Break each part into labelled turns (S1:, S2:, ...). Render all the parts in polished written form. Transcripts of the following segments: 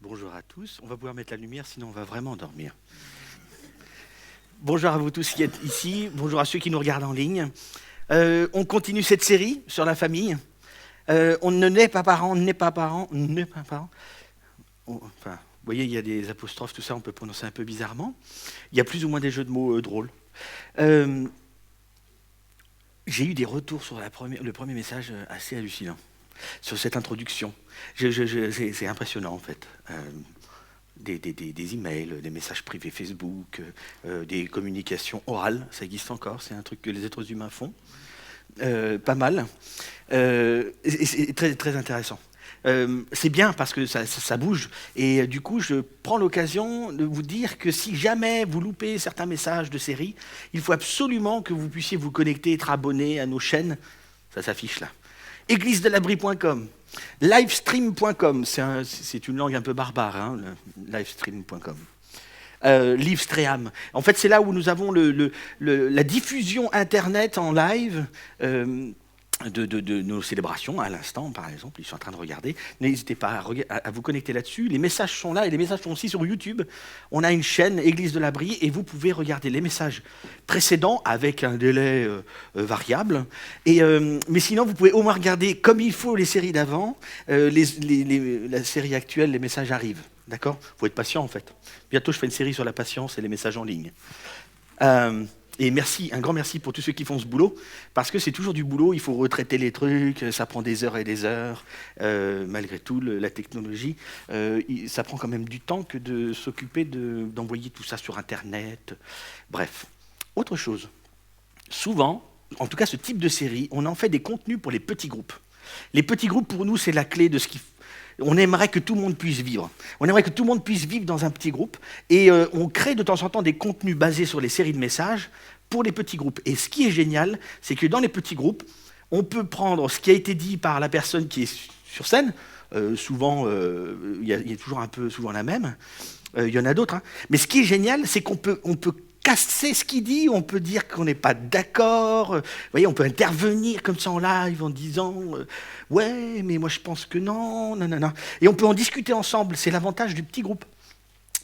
S1: Bonjour à tous. On va pouvoir mettre la lumière, sinon on va vraiment dormir. Bonjour à vous tous qui êtes ici. Bonjour à ceux qui nous regardent en ligne. On continue cette série sur la famille. On ne naît pas parents, n'est pas parents, n'est pas parents. Enfin, vous voyez, il y a des apostrophes, tout ça, on peut prononcer un peu bizarrement. Il y a plus ou moins des jeux de mots drôles. J'ai eu des retours sur le premier message assez hallucinant, sur cette introduction. C'est impressionnant en fait. Des emails, des messages privés Facebook, des communications orales, ça existe encore, c'est un truc que les êtres humains font. Pas mal. C'est très, très intéressant. C'est bien parce que ça bouge. Et du coup, je prends l'occasion de vous dire que si jamais vous loupez certains messages de série, il faut absolument que vous puissiez vous connecter, être abonné à nos chaînes. Ça s'affiche là. églisedelabri.com, livestream.com, c'est une langue un peu barbare, hein, livestream.com. Livestream. En fait, c'est là où nous avons la diffusion Internet en live de nos célébrations, à l'instant, par exemple. Ils sont en train de regarder. N'hésitez pas à vous connecter là-dessus. Les messages sont là et les messages sont aussi sur YouTube. On a une chaîne Église de l'Abri et vous pouvez regarder les messages précédents avec un délai variable. Mais sinon, vous pouvez au moins regarder comme il faut les séries d'avant. La série actuelle, les messages arrivent. D'accord ? Il faut être patient, en fait. Bientôt, je fais une série sur la patience et les messages en ligne. Et merci, un grand merci pour tous ceux qui font ce boulot, parce que c'est toujours du boulot, il faut retraiter les trucs, ça prend des heures et des heures, malgré tout, la technologie, ça prend quand même du temps que de s'occuper d'envoyer tout ça sur Internet. Bref, autre chose, souvent, en tout cas ce type de série, on en fait des contenus pour les petits groupes. Les petits groupes, pour nous, c'est la clé de ce qui... On aimerait que tout le monde puisse vivre. On aimerait que tout le monde puisse vivre dans un petit groupe. Et on crée de temps en temps des contenus basés sur les séries de messages pour les petits groupes. Et ce qui est génial, c'est que dans les petits groupes, on peut prendre ce qui a été dit par la personne qui est sur scène. Souvent, il y a toujours un peu souvent la même. Il y en a d'autres. Hein. Mais ce qui est génial, c'est qu'on peut casser ce qu'il dit, on peut dire qu'on n'est pas d'accord, vous voyez, on peut intervenir comme ça en live en disant ouais, mais moi je pense que non, non, non, non. Et on peut en discuter ensemble, c'est l'avantage du petit groupe.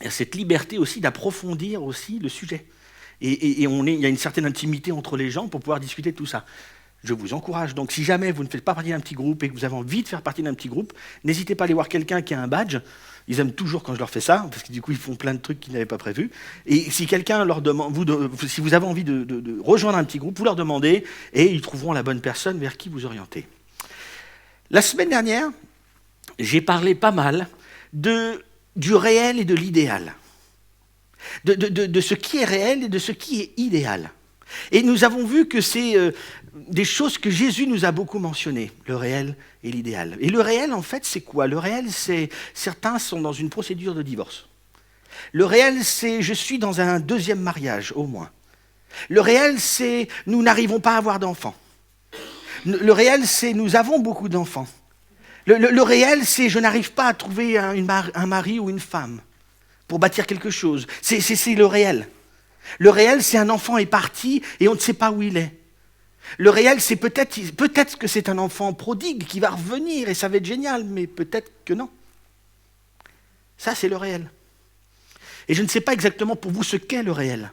S1: Il y a cette liberté aussi d'approfondir aussi le sujet. Et il y a une certaine intimité entre les gens pour pouvoir discuter de tout ça. Je vous encourage, donc si jamais vous ne faites pas partie d'un petit groupe et que vous avez envie de faire partie d'un petit groupe, n'hésitez pas à aller voir quelqu'un qui a un badge. Ils aiment toujours quand je leur fais ça, parce que du coup, ils font plein de trucs qu'ils n'avaient pas prévus. Et si quelqu'un leur demande, si vous avez envie de rejoindre un petit groupe, vous leur demandez, et ils trouveront la bonne personne vers qui vous orienter. La semaine dernière, j'ai parlé pas mal du réel et de l'idéal. De ce qui est réel et de ce qui est idéal. Et nous avons vu que c'est des choses que Jésus nous a beaucoup mentionnées, le réel et l'idéal. Et le réel, en fait, c'est quoi ? Le réel, c'est... Certains sont dans une procédure de divorce. Le réel, c'est je suis dans un deuxième mariage, au moins. Le réel, c'est nous n'arrivons pas à avoir d'enfants. Le réel, c'est nous avons beaucoup d'enfants. Le réel, c'est je n'arrive pas à trouver un mari ou une femme pour bâtir quelque chose. C'est le réel. Le réel, c'est un enfant est parti et on ne sait pas où il est. Le réel, c'est peut-être que c'est un enfant prodigue qui va revenir et ça va être génial, mais peut-être que non. Ça, c'est le réel. Et je ne sais pas exactement pour vous ce qu'est le réel.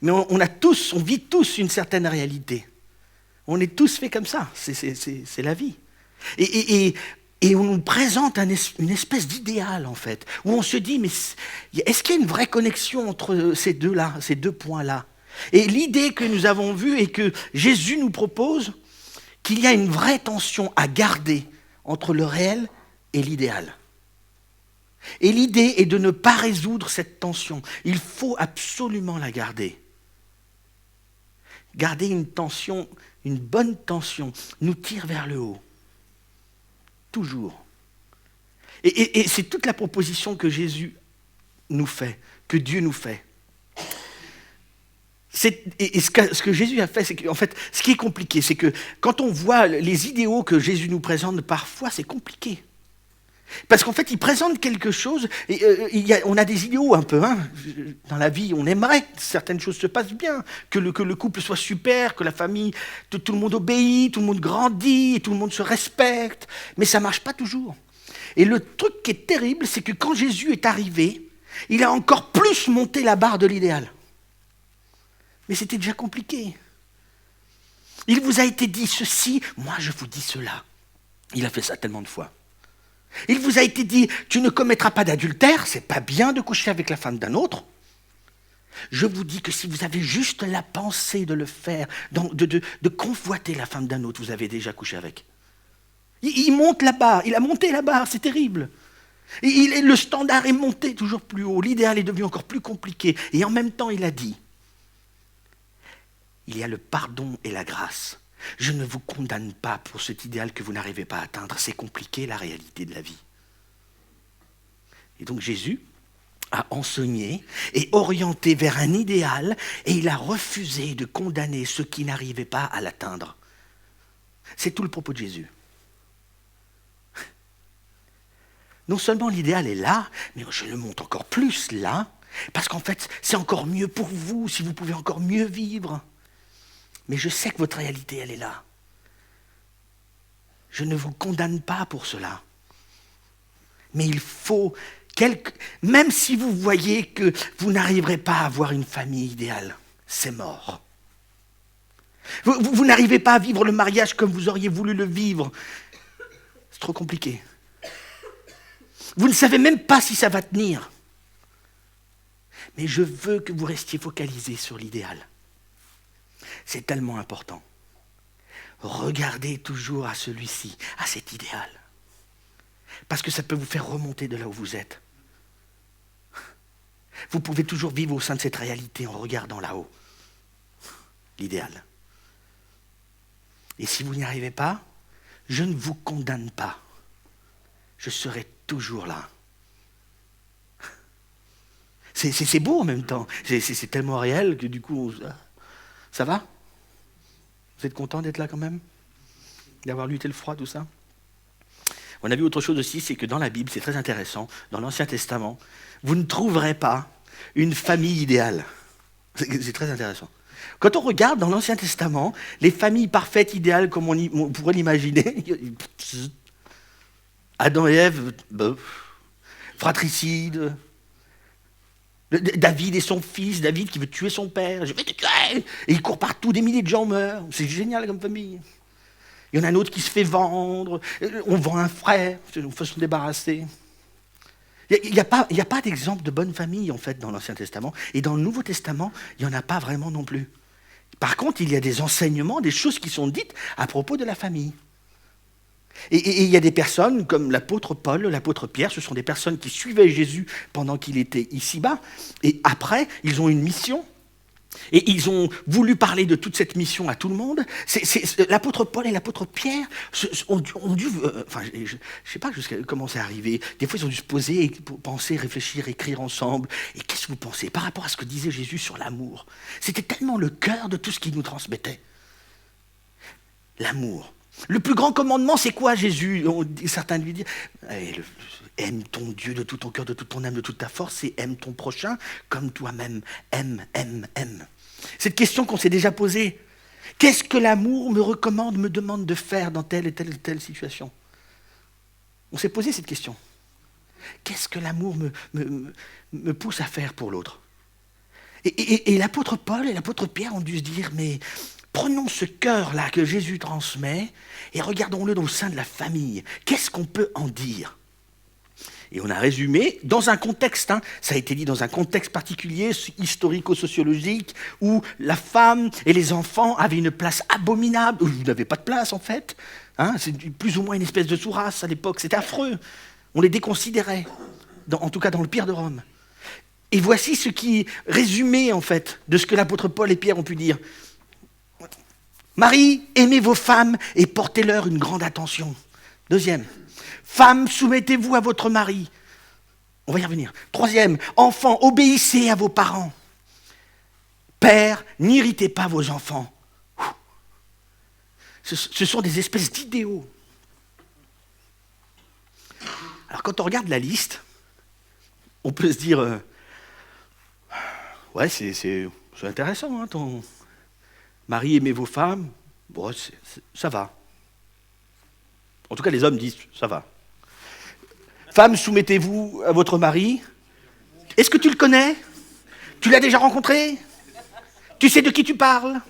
S1: Mais on vit tous une certaine réalité. On est tous faits comme ça, c'est la vie. Et on nous présente une espèce d'idéal, en fait, où on se dit, mais est-ce qu'il y a une vraie connexion entre ces deux points-là ? Et l'idée que nous avons vue et que Jésus nous propose, qu'il y a une vraie tension à garder entre le réel et l'idéal. Et l'idée est de ne pas résoudre cette tension. Il faut absolument la garder. Garder une tension, une bonne tension, nous tire vers le haut. Toujours. Et c'est toute la proposition que Jésus nous fait, que Dieu nous fait. Ce que Jésus a fait, c'est qu'en fait, ce qui est compliqué, c'est que quand on voit les idéaux que Jésus nous présente, parfois c'est compliqué. Parce qu'en fait, il présente quelque chose, et, on a des idéaux un peu, hein. Dans la vie, on aimerait que certaines choses se passent bien, que le couple soit super, que la famille, tout le monde obéit, tout le monde grandit, et tout le monde se respecte, mais ça ne marche pas toujours. Et le truc qui est terrible, c'est que quand Jésus est arrivé, il a encore plus monté la barre de l'idéal. Mais c'était déjà compliqué. Il vous a été dit ceci, moi je vous dis cela. Il a fait ça tellement de fois. Il vous a été dit, tu ne commettras pas d'adultère, c'est pas bien de coucher avec la femme d'un autre. Je vous dis que si vous avez juste la pensée de le faire, de convoiter la femme d'un autre, vous avez déjà couché avec. Il monte la barre, il a monté la barre, c'est terrible. Le standard est monté toujours plus haut, l'idéal est devenu encore plus compliqué. Et en même temps, il a dit, il y a le pardon et la grâce. Je ne vous condamne pas pour cet idéal que vous n'arrivez pas à atteindre. C'est compliqué, la réalité de la vie. Et donc Jésus a enseigné et orienté vers un idéal et il a refusé de condamner ceux qui n'arrivaient pas à l'atteindre. C'est tout le propos de Jésus. Non seulement l'idéal est là, mais je le monte encore plus là, parce qu'en fait, c'est encore mieux pour vous si vous pouvez encore mieux vivre. Mais je sais que votre réalité, elle est là. Je ne vous condamne pas pour cela. Mais il faut, même si vous voyez que vous n'arriverez pas à avoir une famille idéale, c'est mort. Vous n'arrivez pas à vivre le mariage comme vous auriez voulu le vivre. C'est trop compliqué. Vous ne savez même pas si ça va tenir. Mais je veux que vous restiez focalisés sur l'idéal. C'est tellement important. Regardez toujours à celui-ci, à cet idéal. Parce que ça peut vous faire remonter de là où vous êtes. Vous pouvez toujours vivre au sein de cette réalité en regardant là-haut. L'idéal. Et si vous n'y arrivez pas, je ne vous condamne pas. Je serai toujours là. C'est beau en même temps. C'est tellement réel que du coup... Ça va? Vous êtes content d'être là quand même? D'avoir lutté le froid, tout ça? On a vu autre chose aussi, c'est que dans la Bible, c'est très intéressant, dans l'Ancien Testament, vous ne trouverez pas une famille idéale. C'est très intéressant. Quand on regarde dans l'Ancien Testament, les familles parfaites, idéales, comme on pourrait l'imaginer, Adam et Ève, fratricides, David et son fils, David qui veut tuer son père, je vais te tuer, et il court partout, des milliers de gens meurent, c'est génial comme famille. Il y en a un autre qui se fait vendre, on vend un frère, il faut se débarrasser. Il n'y a pas d'exemple de bonne famille en fait dans l'Ancien Testament, et dans le Nouveau Testament, il n'y en a pas vraiment non plus. Par contre, il y a des enseignements, des choses qui sont dites à propos de la famille. Et il y a des personnes comme l'apôtre Paul, l'apôtre Pierre, ce sont des personnes qui suivaient Jésus pendant qu'il était ici-bas, et après, ils ont une mission, et ils ont voulu parler de toute cette mission à tout le monde. L'apôtre Paul et l'apôtre Pierre ont dû, je ne sais pas jusqu'à comment c'est arrivé, des fois ils ont dû se poser, penser, réfléchir, écrire ensemble, et qu'est-ce que vous pensez par rapport à ce que disait Jésus sur l'amour? C'était tellement le cœur de tout ce qu'il nous transmettait. L'amour. Le plus grand commandement, c'est quoi, Jésus? Certains lui disent, aime ton Dieu de tout ton cœur, de toute ton âme, de toute ta force, et aime ton prochain comme toi-même. Aime. Cette question qu'on s'est déjà posée. Qu'est-ce que l'amour me recommande, me demande de faire dans telle et telle situation? On s'est posé cette question. Qu'est-ce que l'amour me pousse à faire pour l'autre? Et l'apôtre Paul et l'apôtre Pierre ont dû se dire, mais... prenons ce cœur-là que Jésus transmet et regardons-le au sein de la famille. Qu'est-ce qu'on peut en dire? Et on a résumé dans un contexte, ça a été dit dans un contexte particulier, historico-sociologique, où la femme et les enfants avaient une place abominable, où ils n'avaient pas de place en fait. C'est plus ou moins une espèce de sous-race à l'époque, c'était affreux. On les déconsidérait, en tout cas dans le pire de Rome. Et voici ce qui est résumé en fait de ce que l'apôtre Paul et Pierre ont pu dire. Marie, aimez vos femmes et portez-leur une grande attention. Deuxième, femmes, soumettez-vous à votre mari. On va y revenir. Troisième, enfants, obéissez à vos parents. Père, n'irritez pas vos enfants. Ce sont des espèces d'idéaux. Alors quand on regarde la liste, on peut se dire, ouais, c'est intéressant, hein, ton mari aimez vos femmes, bon, ça va. En tout cas, les hommes disent, ça va. Femmes, soumettez-vous à votre mari. Est-ce que tu le connais? Tu l'as déjà rencontré? Tu sais de qui tu parles?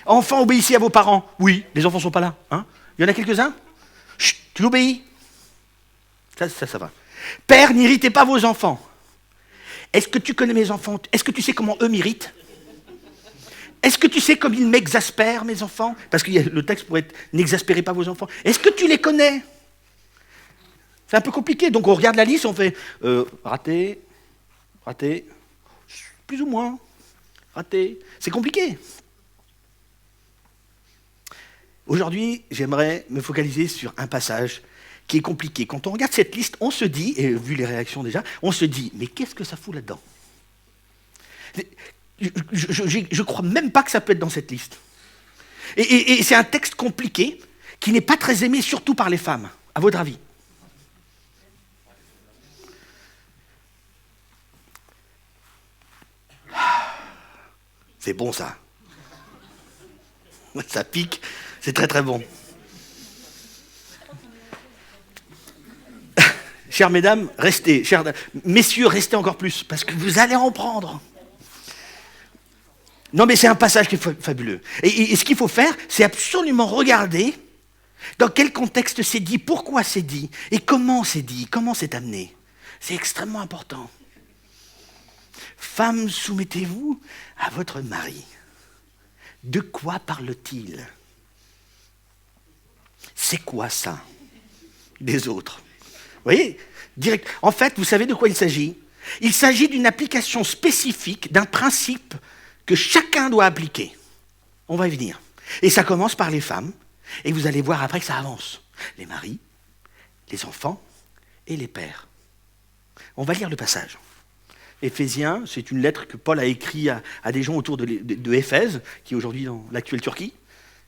S1: Enfants, obéissez à vos parents. Oui, les enfants ne sont pas là. Hein, il y en a quelques-uns? Chut, tu obéis. Ça va. Père, n'irritez pas vos enfants. Est-ce que tu connais mes enfants? Est-ce que tu sais comment eux m'irritent? Est-ce que tu sais comme ils m'exaspèrent, mes enfants? Parce que le texte pourrait être « N'exaspérez pas vos enfants ». Est-ce que tu les connais? C'est un peu compliqué. Donc on regarde la liste, on fait raté, raté, plus ou moins, raté. C'est compliqué. Aujourd'hui, j'aimerais me focaliser sur un passage qui est compliqué. Quand on regarde cette liste, on se dit, et vu les réactions déjà, on se dit, mais qu'est-ce que ça fout là-dedans? Je crois même pas que ça peut être dans cette liste. Et c'est un texte compliqué qui n'est pas très aimé, surtout par les femmes. À votre avis? C'est bon ça. Ça pique, c'est très très bon. Chères mesdames, restez. Chers messieurs, restez encore plus, parce que vous allez en prendre. Non mais c'est un passage qui est fabuleux. Et ce qu'il faut faire, c'est absolument regarder dans quel contexte c'est dit, pourquoi c'est dit, et comment c'est dit, comment c'est amené. C'est extrêmement important. Femmes, soumettez-vous à votre mari. De quoi parle-t-il? C'est quoi ça? Des autres. Vous voyez, direct. En fait, vous savez de quoi il s'agit? Il s'agit d'une application spécifique d'un principe que chacun doit appliquer. On va y venir. Et ça commence par les femmes, et vous allez voir après que ça avance. Les maris, les enfants et les pères. On va lire le passage. Éphésiens, c'est une lettre que Paul a écrite à des gens autour de Éphèse, qui est aujourd'hui dans l'actuelle Turquie,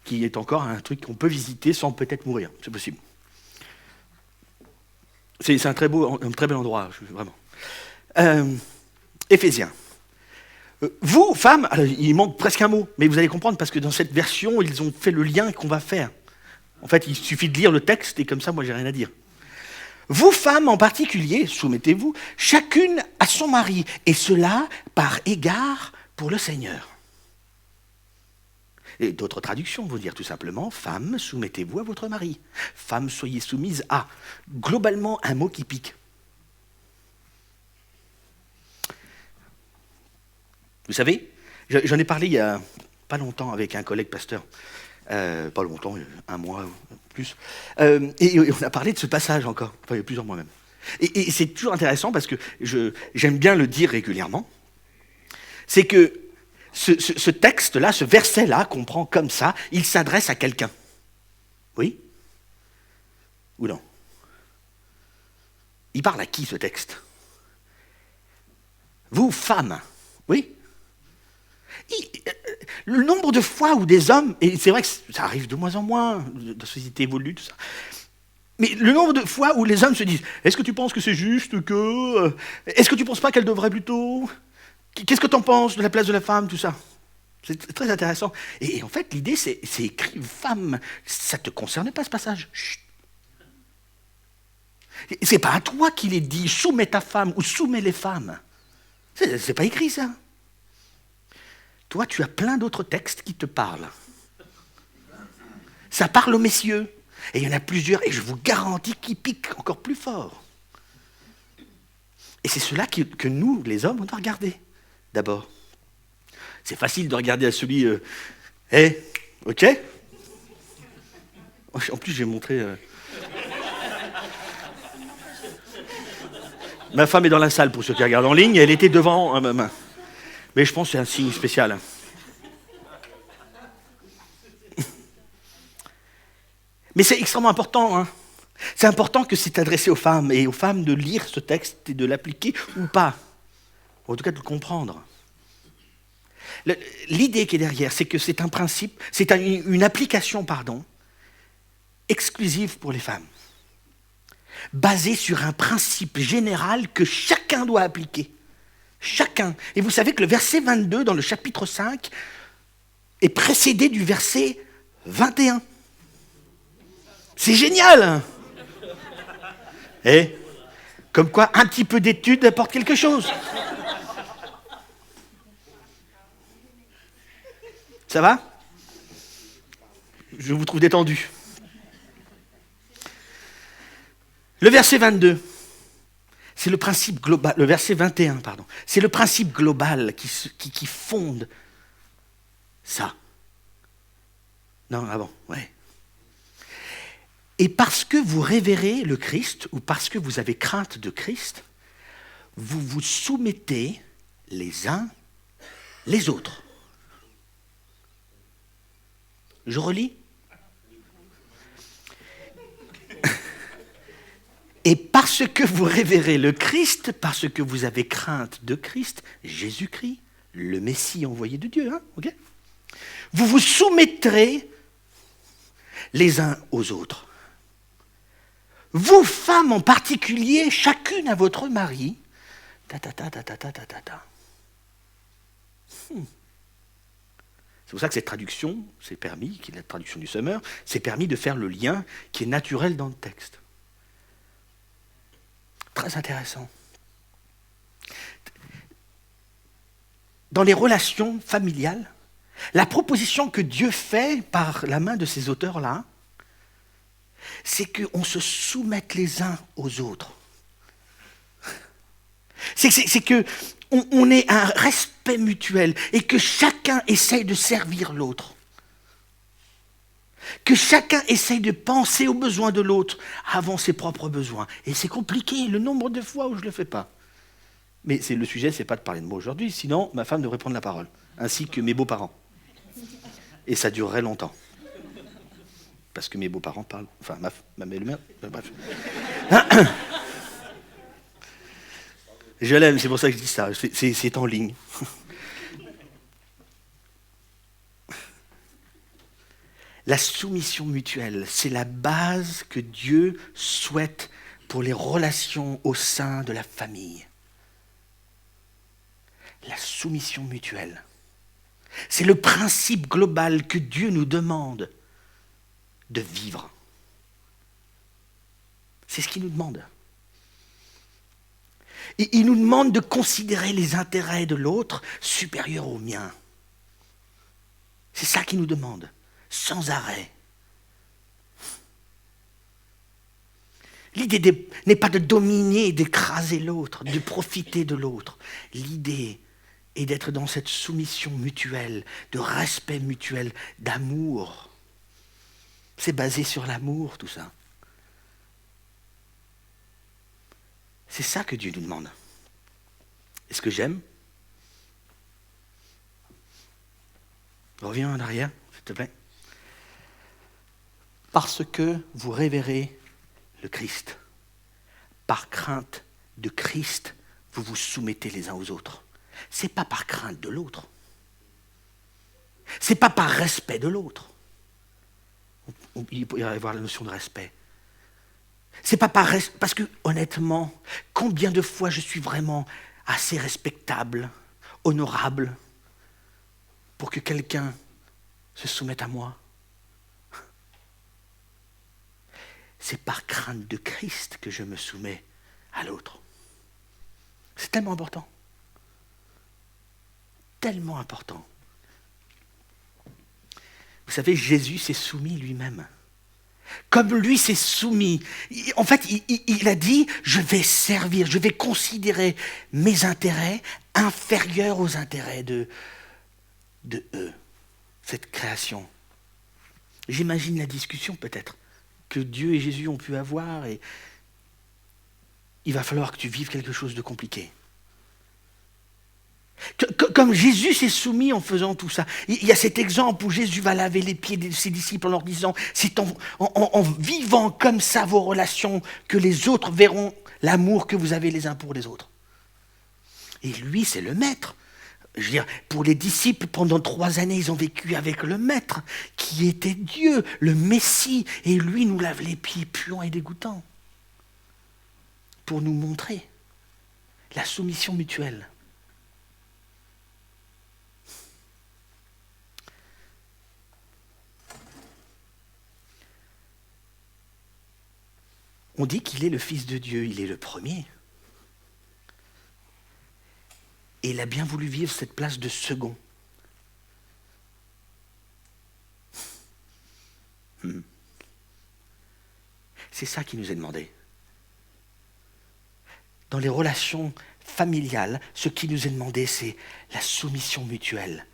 S1: qui est encore un truc qu'on peut visiter sans peut-être mourir. C'est possible. C'est un très bel endroit, vraiment. Éphésiens. Vous, femmes, alors, il manque presque un mot, mais vous allez comprendre parce que dans cette version, ils ont fait le lien qu'on va faire. En fait, il suffit de lire le texte et comme ça, moi, j'ai rien à dire. Vous, femmes en particulier, soumettez-vous, chacune à son mari, et cela par égard pour le Seigneur. Et d'autres traductions vont dire tout simplement, femmes, soumettez-vous à votre mari. Femmes, soyez soumises à. Globalement, un mot qui pique. Vous savez, j'en ai parlé il y a pas longtemps avec un collègue pasteur. Pas longtemps, un mois ou plus. Et on a parlé de ce passage encore, enfin il y a plusieurs mois même. Et c'est toujours intéressant parce que j'aime bien le dire régulièrement. C'est que ce texte-là, ce verset-là qu'on prend comme ça, il s'adresse à quelqu'un. Oui? Ou non? Il parle à qui ce texte? Vous, femmes, oui? Le nombre de fois où des hommes, et c'est vrai que ça arrive de moins en moins, la société évolue, tout ça, mais le nombre de fois où les hommes se disent « Est-ce que tu penses que c'est juste que... Est-ce que tu ne penses pas qu'elle devrait plutôt... Qu'est-ce que tu en penses de la place de la femme, tout ça ?» C'est très intéressant. Et en fait, l'idée, c'est écrit « Femme ». Ça ne te concerne pas, ce passage. Chut. C'est pas à toi qu'il est dit « Soumets ta femme » ou « Soumets les femmes ». C'est pas écrit, ça. Toi, tu as plein d'autres textes qui te parlent. Ça parle aux messieurs. Et il y en a plusieurs, et je vous garantis qu'ils piquent encore plus fort. Et c'est cela que nous, les hommes, on doit regarder, d'abord. C'est facile de regarder à celui... ok? En plus, j'ai montré... Ma femme est dans la salle, pour ceux qui regardent en ligne, elle était devant ma main. Mais je pense que c'est un signe spécial. Mais c'est extrêmement important. Hein. C'est important que c'est adressé aux femmes, et aux femmes de lire ce texte et de l'appliquer ou pas. Ou en tout cas de le comprendre. L'idée qui est derrière, c'est que c'est un principe, c'est une application, exclusive pour les femmes. basé sur un principe général que chacun doit appliquer. Chacun. Et vous savez que le verset 22 dans le chapitre 5 est précédé du verset 21. C'est génial! Et comme quoi, un petit peu d'étude apporte quelque chose. Ça va? Je vous trouve détendu. Le verset 22, c'est le principe global. Le verset 21, pardon. C'est le principe global qui fonde ça. Non, ah bon, ouais. Et parce que vous révérez le Christ, ou parce que vous avez crainte de Christ, vous vous soumettez les uns les autres. Je relis. Et parce que vous révérez le Christ, parce que vous avez crainte de Christ, Jésus-Christ, le Messie envoyé de Dieu, hein, ok ? Vous vous soumettrez les uns aux autres. Vous, femmes en particulier, chacune à votre mari. C'est pour ça que cette traduction, c'est permis, qui est la traduction du Sommer, c'est permis de faire le lien qui est naturel dans le texte. Très intéressant. Dans les relations familiales, la proposition que Dieu fait par la main de ces auteurs-là, c'est qu'on se soumette les uns aux autres. C'est qu'on ait un respect mutuel et que chacun essaye de servir l'autre. Que chacun essaye de penser aux besoins de l'autre avant ses propres besoins. Et c'est compliqué, le nombre de fois où je ne le fais pas. Mais le sujet, ce n'est pas de parler de moi aujourd'hui, sinon ma femme devrait prendre la parole, ainsi que mes beaux-parents. Et ça durerait longtemps. Parce que mes beaux-parents parlent, enfin ma belle-mère, bref. Je l'aime, c'est pour ça que je dis ça, c'est en ligne. La soumission mutuelle, c'est la base que Dieu souhaite pour les relations au sein de la famille. La soumission mutuelle. C'est le principe global que Dieu nous demande de vivre. C'est ce qu'il nous demande. Et il nous demande de considérer les intérêts de l'autre supérieurs aux miens. C'est ça qu'il nous demande, sans arrêt. L'idée n'est pas de dominer, d'écraser l'autre, de profiter de l'autre. L'idée est d'être dans cette soumission mutuelle, de respect mutuel, d'amour. C'est basé sur l'amour, tout ça. C'est ça que Dieu nous demande. Est-ce que j'aime ? Reviens en arrière, s'il te plaît. Parce que vous révérez le Christ. Par crainte de Christ, vous vous soumettez les uns aux autres. Ce n'est pas par crainte de l'autre. Ce n'est pas par respect de l'autre. Il peut y avoir la notion de respect. C'est pas par respect, parce que honnêtement, combien de fois je suis vraiment assez respectable, honorable, pour que quelqu'un se soumette à moi. C'est par crainte de Christ que je me soumets à l'autre. C'est tellement important. Tellement important. Vous savez, Jésus s'est soumis lui-même. Comme lui s'est soumis. En fait, il a dit, je vais servir, je vais considérer mes intérêts inférieurs aux intérêts de eux, cette création. J'imagine la discussion peut-être que Dieu et Jésus ont pu avoir et il va falloir que tu vives quelque chose de compliqué. Comme Jésus s'est soumis en faisant tout ça. Il y a cet exemple où Jésus va laver les pieds de ses disciples en leur disant, c'est en vivant comme ça vos relations que les autres verront l'amour que vous avez les uns pour les autres. Et lui, c'est le maître. Je veux dire, pour les disciples, pendant 3 années, ils ont vécu avec le maître, qui était Dieu, le Messie, et lui nous lave les pieds puants et dégoûtants. pour nous montrer la soumission mutuelle. On dit qu'il est le Fils de Dieu, il est le premier. Et il a bien voulu vivre cette place de second. C'est ça qui nous est demandé. Dans les relations familiales, ce qui nous est demandé, c'est la soumission mutuelle.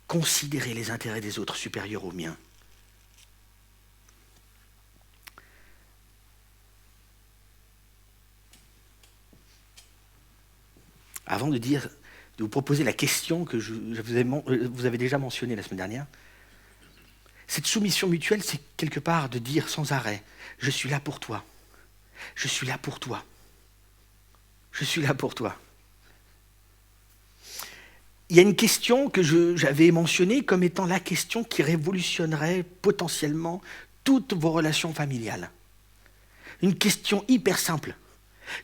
S1: Considérer les intérêts des autres supérieurs aux miens. Avant de vous proposer la question que vous avez déjà mentionnée la semaine dernière, cette soumission mutuelle, c'est quelque part de dire sans arrêt, je suis là pour toi, je suis là pour toi, je suis là pour toi. Il y a une question que j'avais mentionnée comme étant la question qui révolutionnerait potentiellement toutes vos relations familiales. Une question hyper simple.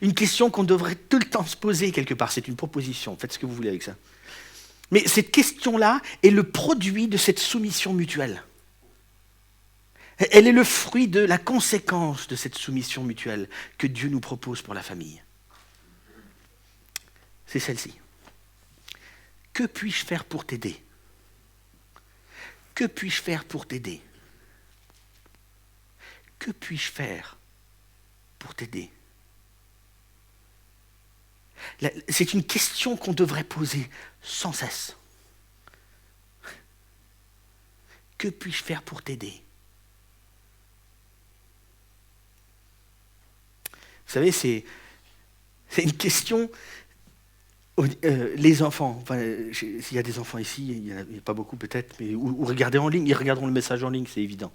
S1: Une question qu'on devrait tout le temps se poser quelque part. C'est une proposition, faites ce que vous voulez avec ça. Mais cette question-là est le produit de cette soumission mutuelle. Elle est le fruit de la conséquence de cette soumission mutuelle que Dieu nous propose pour la famille. C'est celle-ci. Que puis-je faire pour t'aider ? Que puis-je faire pour t'aider ? Que puis-je faire pour t'aider ? C'est une question qu'on devrait poser sans cesse. Que puis-je faire pour t'aider ? Vous savez, c'est une question. Les enfants, s'il y a des enfants ici, il n'y en a pas beaucoup peut-être, mais ou regardez en ligne, ils regarderont le message en ligne, c'est évident.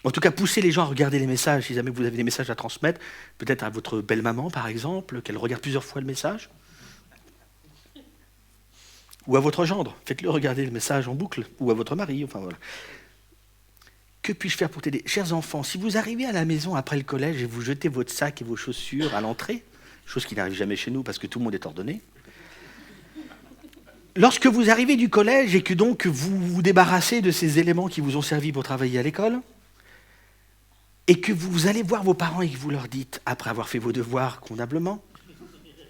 S1: En tout cas, poussez les gens à regarder les messages, si jamais vous avez des messages à transmettre, peut-être à votre belle-maman par exemple, qu'elle regarde plusieurs fois le message. Ou à votre gendre, faites-le regarder le message en boucle, ou à votre mari, enfin voilà. Que puis-je faire pour t'aider ? Chers enfants, si vous arrivez à la maison après le collège et vous jetez votre sac et vos chaussures à l'entrée, chose qui n'arrive jamais chez nous parce que tout le monde est ordonné, lorsque vous arrivez du collège et que donc vous vous débarrassez de ces éléments qui vous ont servi pour travailler à l'école, et que vous allez voir vos parents et que vous leur dites, après avoir fait vos devoirs convenablement,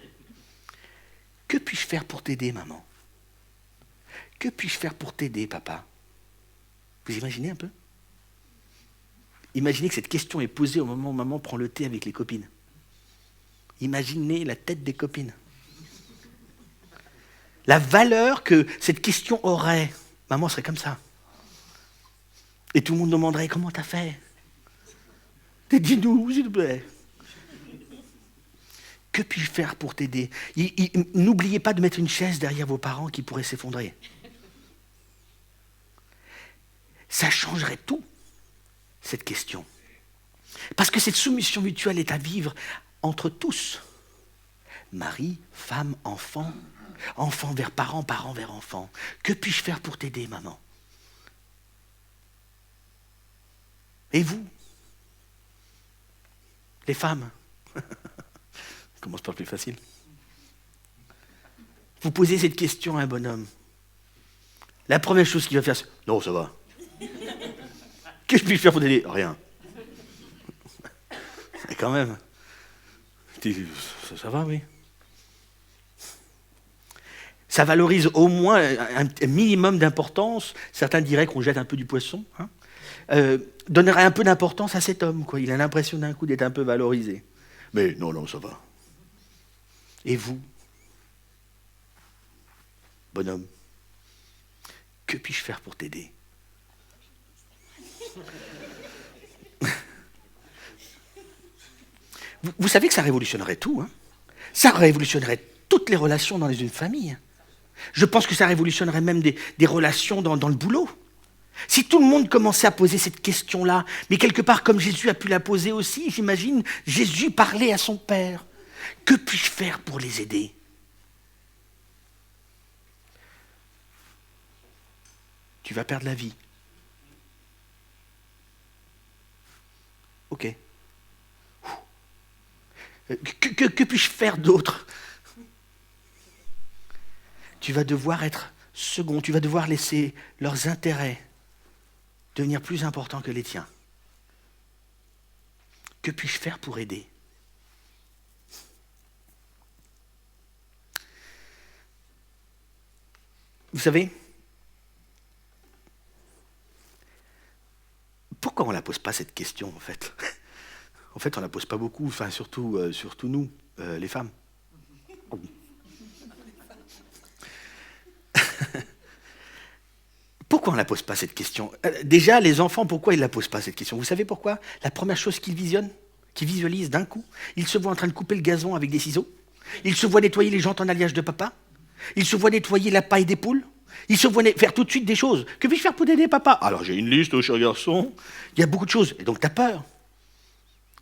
S1: « Que puis-je faire pour t'aider, maman ? Que puis-je faire pour t'aider, papa ?» Vous imaginez un peu ? Imaginez que cette question est posée au moment où maman prend le thé avec les copines. Imaginez la tête des copines. La valeur que cette question aurait. Maman serait comme ça. Et tout le monde demanderait, comment t'as fait ? Dis-nous, s'il te plaît. Que puis-je faire pour t'aider ? N'oubliez pas de mettre une chaise derrière vos parents qui pourraient s'effondrer. Ça changerait tout, cette question. Parce que cette soumission mutuelle est à vivre entre tous. Mari, femme, enfant, enfant vers parent, parent vers enfant. Que puis-je faire pour t'aider, maman ? Et vous ? Les femmes ? Ça commence par le plus facile. Vous posez cette question à un bonhomme. La première chose qu'il va faire, c'est « Non, ça va. » Que puis-je faire pour t'aider ? Rien. Et quand même. Ça va, oui. Ça valorise au moins un minimum d'importance. Certains diraient qu'on jette un peu du poisson. Donnerait un peu d'importance à cet homme, quoi. Il a l'impression d'un coup d'être un peu valorisé. Mais non, ça va. Et vous, bonhomme, que puis-je faire pour t'aider ? Vous savez que ça révolutionnerait tout. Hein ? Ça révolutionnerait toutes les relations dans une famille. Je pense que ça révolutionnerait même des relations dans le boulot. Si tout le monde commençait à poser cette question-là, mais quelque part comme Jésus a pu la poser aussi, j'imagine Jésus parlait à son Père. Que puis-je faire pour les aider ? Tu vas perdre la vie. Ok. Que puis-je faire d'autre? Tu vas devoir être second, tu vas devoir laisser leurs intérêts devenir plus importants que les tiens. Que puis-je faire pour aider? Vous savez, pourquoi on ne la pose pas cette question en fait? En fait, on ne la pose pas beaucoup, enfin surtout nous, les femmes. Pourquoi on ne la pose pas cette question? Déjà, les enfants, pourquoi ils ne la posent pas cette question? Vous savez pourquoi? La première chose qu'ils visualisent d'un coup, ils se voient en train de couper le gazon avec des ciseaux, ils se voient nettoyer les jantes en alliage de papa, ils se voient nettoyer la paille des poules, ils se voient faire tout de suite des choses. Que puis-je faire pour t'aider, papa? Alors j'ai une liste, cher garçon. Il y a beaucoup de choses, et donc tu as peur.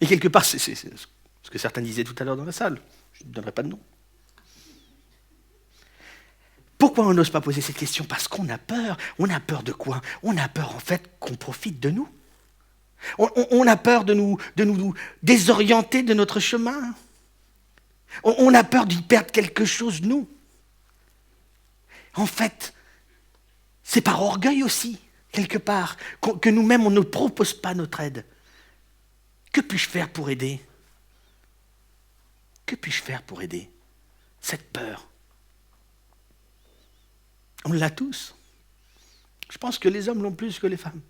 S1: Et quelque part, c'est ce que certains disaient tout à l'heure dans la salle. Je ne donnerai pas de nom. Pourquoi on n'ose pas poser cette question? Parce qu'on a peur. On a peur de quoi? On a peur en fait qu'on profite de nous. On a peur de nous désorienter de notre chemin. On a peur d'y perdre quelque chose, nous. En fait, c'est par orgueil aussi, quelque part, que nous-mêmes, on ne propose pas notre aide. Que puis-je faire pour aider? Que puis-je faire pour aider? Cette peur. On l'a tous. Je pense que les hommes l'ont plus que les femmes.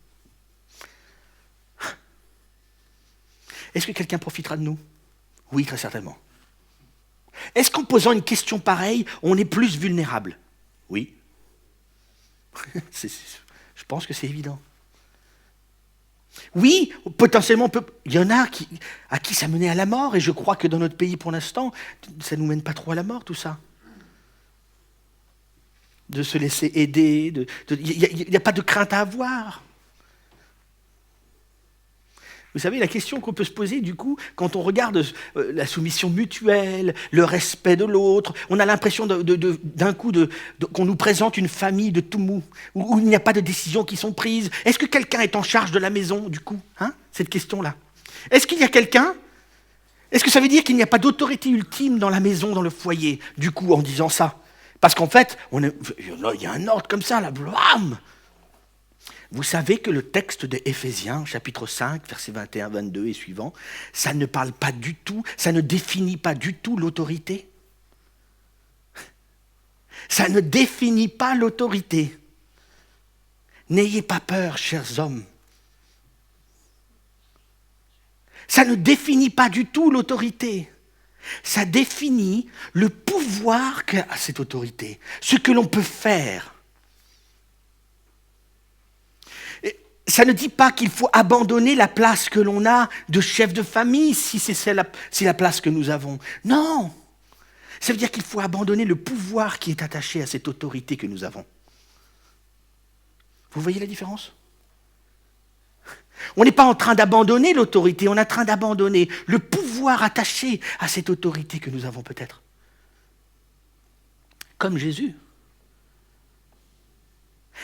S1: Est-ce que quelqu'un profitera de nous? Oui, très certainement. Est-ce qu'en posant une question pareille, on est plus vulnérable? Oui. Je pense que c'est évident. Oui, potentiellement, il y en a à qui ça menait à la mort, et je crois que dans notre pays, pour l'instant, ça ne nous mène pas trop à la mort, tout ça. De se laisser aider, il n'y a pas de crainte à avoir. Vous savez, la question qu'on peut se poser, du coup, quand on regarde la soumission mutuelle, le respect de l'autre, on a l'impression d'un coup qu'on nous présente une famille de tout mou, où il n'y a pas de décisions qui sont prises. Est-ce que quelqu'un est en charge de la maison, du coup, cette question-là? Est-ce qu'il y a quelqu'un? Est-ce que ça veut dire qu'il n'y a pas d'autorité ultime dans la maison, dans le foyer, du coup, en disant ça? Parce qu'en fait, il y a un ordre comme ça, là, blam! Vous savez que le texte de Éphésiens, chapitre 5, versets 21, 22 et suivants, ça ne parle pas du tout, ça ne définit pas du tout l'autorité. Ça ne définit pas l'autorité. N'ayez pas peur, chers hommes. Ça ne définit pas du tout l'autorité. Ça définit le pouvoir qu'a cette autorité, ce que l'on peut faire. Ça ne dit pas qu'il faut abandonner la place que l'on a de chef de famille si c'est la place que nous avons. Non. Ça veut dire qu'il faut abandonner le pouvoir qui est attaché à cette autorité que nous avons. Vous voyez la différence? On n'est pas en train d'abandonner l'autorité, on est en train d'abandonner le pouvoir attaché à cette autorité que nous avons peut-être. Comme Jésus.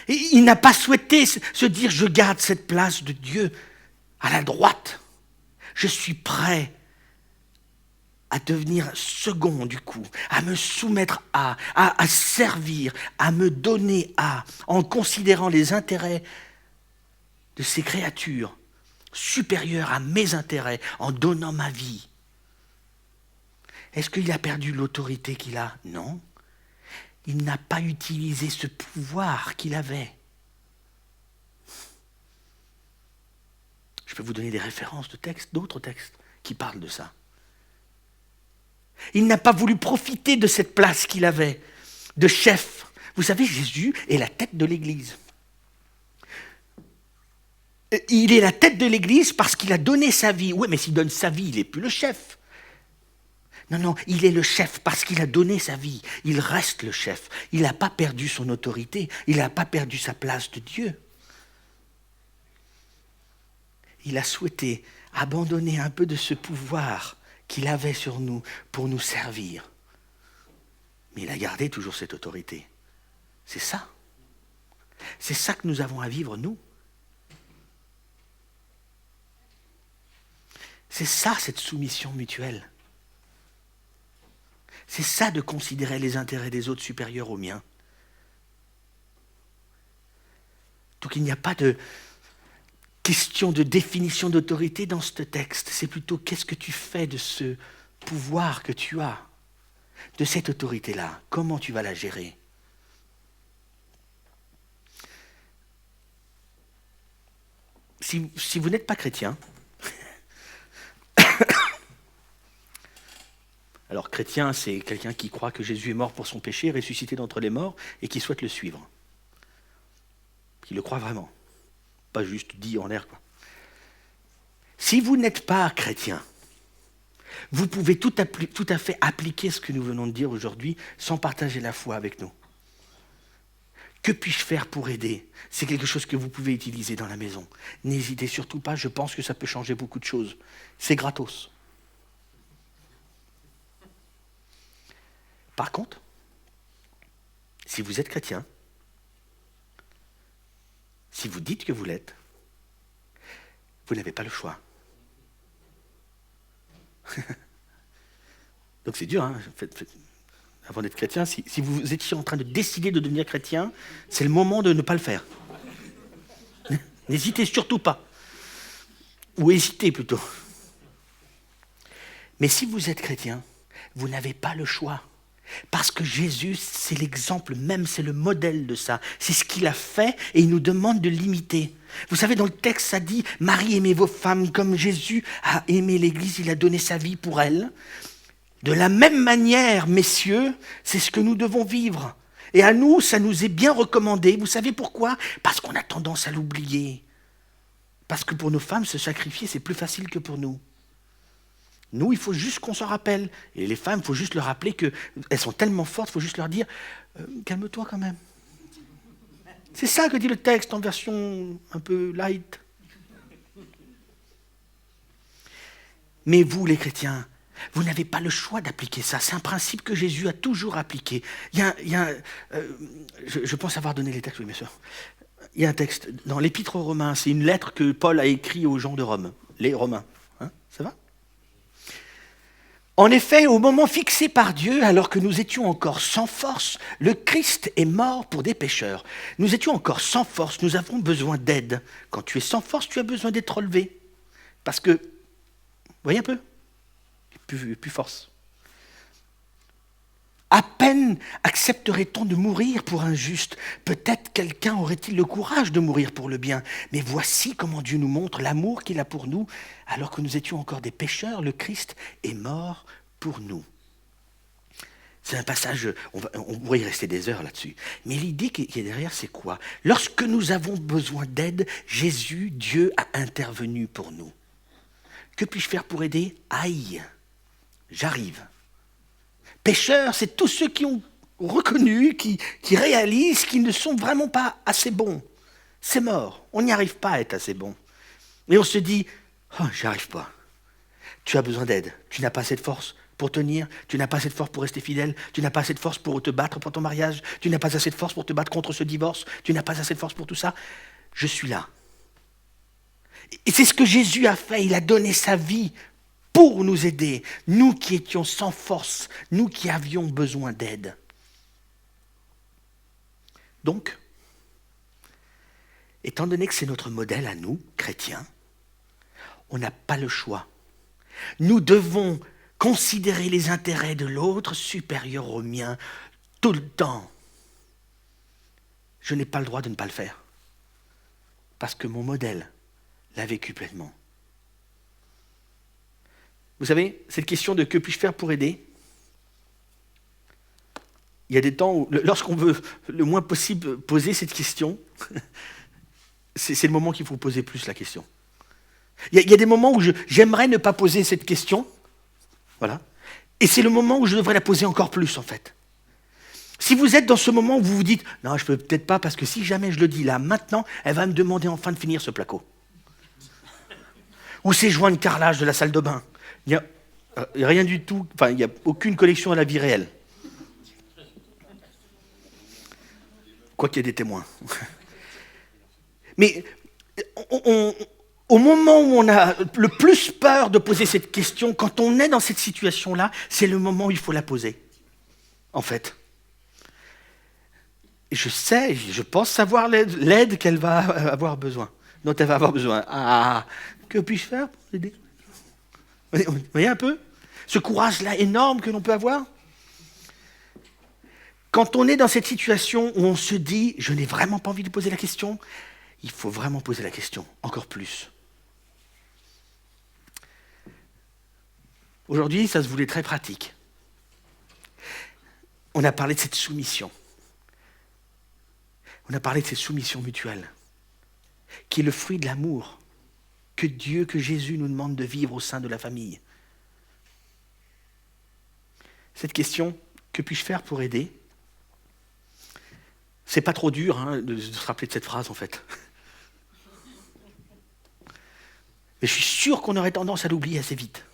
S1: Et il n'a pas souhaité se dire « je garde cette place de Dieu à la droite. Je suis prêt à devenir second du coup, à me soumettre à servir, à me donner à, en considérant les intérêts de ces créatures supérieures à mes intérêts, en donnant ma vie. » Est-ce qu'il a perdu l'autorité qu'il a? Non. Il n'a pas utilisé ce pouvoir qu'il avait. Je peux vous donner des références de textes, d'autres textes qui parlent de ça. Il n'a pas voulu profiter de cette place qu'il avait, de chef. Vous savez, Jésus est la tête de l'Église. Il est la tête de l'Église parce qu'il a donné sa vie. Oui, mais s'il donne sa vie, il n'est plus le chef. Non, il est le chef parce qu'il a donné sa vie. Il reste le chef. Il n'a pas perdu son autorité. Il n'a pas perdu sa place de Dieu. Il a souhaité abandonner un peu de ce pouvoir qu'il avait sur nous pour nous servir. Mais il a gardé toujours cette autorité. C'est ça. C'est ça que nous avons à vivre, nous. C'est ça, cette soumission mutuelle. C'est ça de considérer les intérêts des autres supérieurs aux miens. Donc il n'y a pas de question de définition d'autorité dans ce texte. C'est plutôt qu'est-ce que tu fais de ce pouvoir que tu as, de cette autorité-là. Comment tu vas la gérer? Si vous n'êtes pas chrétien, alors chrétien, c'est quelqu'un qui croit que Jésus est mort pour son péché, ressuscité d'entre les morts, et qui souhaite le suivre. Qui le croit vraiment. Pas juste dit en l'air, quoi. Si vous n'êtes pas chrétien, vous pouvez tout à fait appliquer ce que nous venons de dire aujourd'hui sans partager la foi avec nous. Que puis-je faire pour aider? C'est quelque chose que vous pouvez utiliser dans la maison. N'hésitez surtout pas, je pense que ça peut changer beaucoup de choses. C'est gratos. Par contre, si vous êtes chrétien, si vous dites que vous l'êtes, vous n'avez pas le choix. Donc c'est dur, hein. Avant d'être chrétien, si vous étiez en train de décider de devenir chrétien, c'est le moment de ne pas le faire. N'hésitez surtout pas. Ou hésitez plutôt. Mais si vous êtes chrétien, vous n'avez pas le choix. Parce que Jésus, c'est l'exemple même, c'est le modèle de ça. C'est ce qu'il a fait et il nous demande de l'imiter. Vous savez, dans le texte, ça dit « Marie, aimez vos femmes comme Jésus a aimé l'Église, il a donné sa vie pour elle. » De la même manière, messieurs, c'est ce que nous devons vivre. Et à nous, ça nous est bien recommandé. Vous savez pourquoi? Parce qu'on a tendance à l'oublier. Parce que pour nos femmes, se sacrifier, c'est plus facile que pour nous. Nous, il faut juste qu'on s'en rappelle. Et les femmes, il faut juste leur rappeler qu'elles sont tellement fortes, il faut juste leur dire « Calme-toi quand même ». C'est ça que dit le texte en version un peu light. Mais vous, les chrétiens, vous n'avez pas le choix d'appliquer ça. C'est un principe que Jésus a toujours appliqué. Je pense avoir donné les textes, oui, bien sûr. Il y a un texte dans l'Épître aux Romains, c'est une lettre que Paul a écrite aux gens de Rome, les Romains. Hein, ça va? En effet, au moment fixé par Dieu, alors que nous étions encore sans force, le Christ est mort pour des pécheurs. Nous étions encore sans force, nous avons besoin d'aide. Quand tu es sans force, tu as besoin d'être relevé. Parce que, vous voyez un peu? Plus force. À peine accepterait-on de mourir pour un juste. Peut-être quelqu'un aurait-il le courage de mourir pour le bien. Mais voici comment Dieu nous montre l'amour qu'il a pour nous. Alors que nous étions encore des pécheurs, le Christ est mort pour nous. C'est un passage, on pourrait y rester des heures là-dessus. Mais l'idée qui est derrière, c'est quoi? Lorsque nous avons besoin d'aide, Jésus, Dieu, a intervenu pour nous. Que puis-je faire pour aider? Aïe, j'arrive. Pécheurs, c'est tous ceux qui ont reconnu, qui réalisent qu'ils ne sont vraiment pas assez bons. C'est mort, on n'y arrive pas à être assez bon. Et on se dit, oh, j'y arrive pas. Tu as besoin d'aide, tu n'as pas assez de force pour tenir, tu n'as pas assez de force pour rester fidèle, tu n'as pas assez de force pour te battre pour ton mariage, tu n'as pas assez de force pour te battre contre ce divorce, tu n'as pas assez de force pour tout ça. Je suis là. Et c'est ce que Jésus a fait, il a donné sa vie pour nous aider, nous qui étions sans force, nous qui avions besoin d'aide. Donc, étant donné que c'est notre modèle à nous, chrétiens, on n'a pas le choix. Nous devons considérer les intérêts de l'autre supérieurs aux miens tout le temps. Je n'ai pas le droit de ne pas le faire, parce que mon modèle l'a vécu pleinement. Vous savez, cette question de que puis-je faire pour aider, il y a des temps où, lorsqu'on veut le moins possible poser cette question, c'est le moment qu'il faut poser plus la question. Il y a des moments où j'aimerais ne pas poser cette question, voilà, et c'est le moment où je devrais la poser encore plus, en fait. Si vous êtes dans ce moment où vous vous dites « Non, je ne peux peut-être pas, parce que si jamais je le dis là, maintenant, elle va me demander enfin de finir ce placo. » Ou ces joints de carrelage de la salle de bain. Il n'y a rien du tout, enfin, il n'y a aucune connexion à la vie réelle. Quoi qu'il y ait des témoins. Mais au moment où on a le plus peur de poser cette question, quand on est dans cette situation-là, c'est le moment où il faut la poser. en fait. Et je pense savoir l'aide qu'elle va avoir besoin, dont elle va avoir besoin. Ah, que puis-je faire pour l'aider? Vous voyez un peu ce courage-là énorme que l'on peut avoir? Quand on est dans cette situation où on se dit « je n'ai vraiment pas envie de poser la question », il faut vraiment poser la question, encore plus. Aujourd'hui, ça se voulait très pratique. On a parlé de cette soumission. On a parlé de cette soumission mutuelle, qui est le fruit de l'amour que Dieu, que Jésus nous demande de vivre au sein de la famille. Cette question, que puis-je faire pour aider? C'est pas trop dur de se rappeler de cette phrase en fait. Mais je suis sûr qu'on aurait tendance à l'oublier assez vite.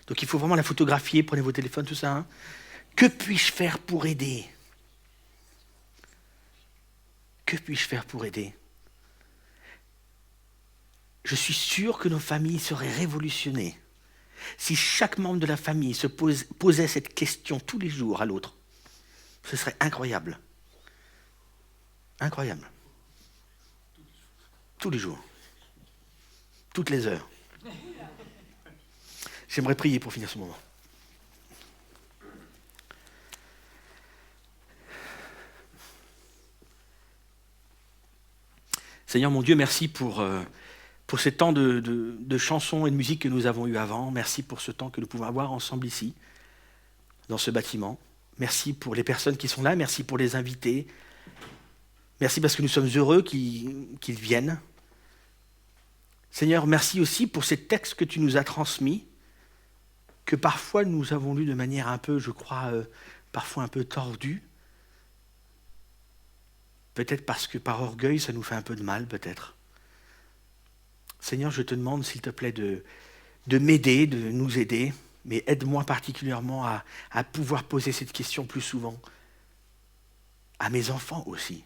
S1: Donc il faut vraiment la photographier, prenez vos téléphones, tout ça. Que puis-je faire pour aider? Que puis-je faire pour aider? Je suis sûr que nos familles seraient révolutionnées si chaque membre de la famille se posait cette question tous les jours à l'autre. Ce serait incroyable. Incroyable. Tous les jours. Toutes les heures. J'aimerais prier pour finir ce moment. Seigneur mon Dieu, merci pour ces temps de chansons et de musique que nous avons eus avant. Merci pour ce temps que nous pouvons avoir ensemble ici, dans ce bâtiment. Merci pour les personnes qui sont là, merci pour les invités. Merci parce que nous sommes heureux qu'ils viennent. Seigneur, merci aussi pour ces textes que tu nous as transmis, que parfois nous avons lus de manière un peu, je crois, parfois un peu tordue. Peut-être parce que par orgueil, ça nous fait un peu de mal, peut-être. Seigneur, je te demande, s'il te plaît, de m'aider, de nous aider, mais aide-moi particulièrement à pouvoir poser cette question plus souvent à mes enfants aussi.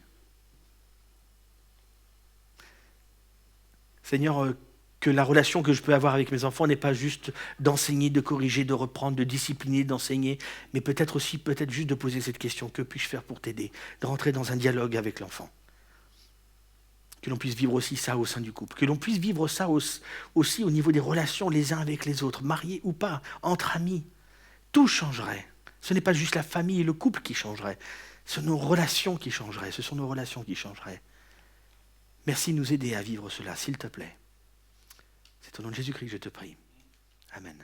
S1: Seigneur, que la relation que je peux avoir avec mes enfants n'est pas juste d'enseigner, de corriger, de reprendre, de discipliner, d'enseigner, mais peut-être aussi, peut-être juste de poser cette question, que puis-je faire pour t'aider? De rentrer dans un dialogue avec l'enfant. Que l'on puisse vivre aussi ça au sein du couple. Que l'on puisse vivre ça aussi au niveau des relations les uns avec les autres, mariés ou pas, entre amis. Tout changerait. Ce n'est pas juste la famille et le couple qui changeraient. Ce sont nos relations qui changeraient. Ce sont nos relations qui changeraient. Merci de nous aider à vivre cela, s'il te plaît. C'est au nom de Jésus-Christ que je te prie. Amen.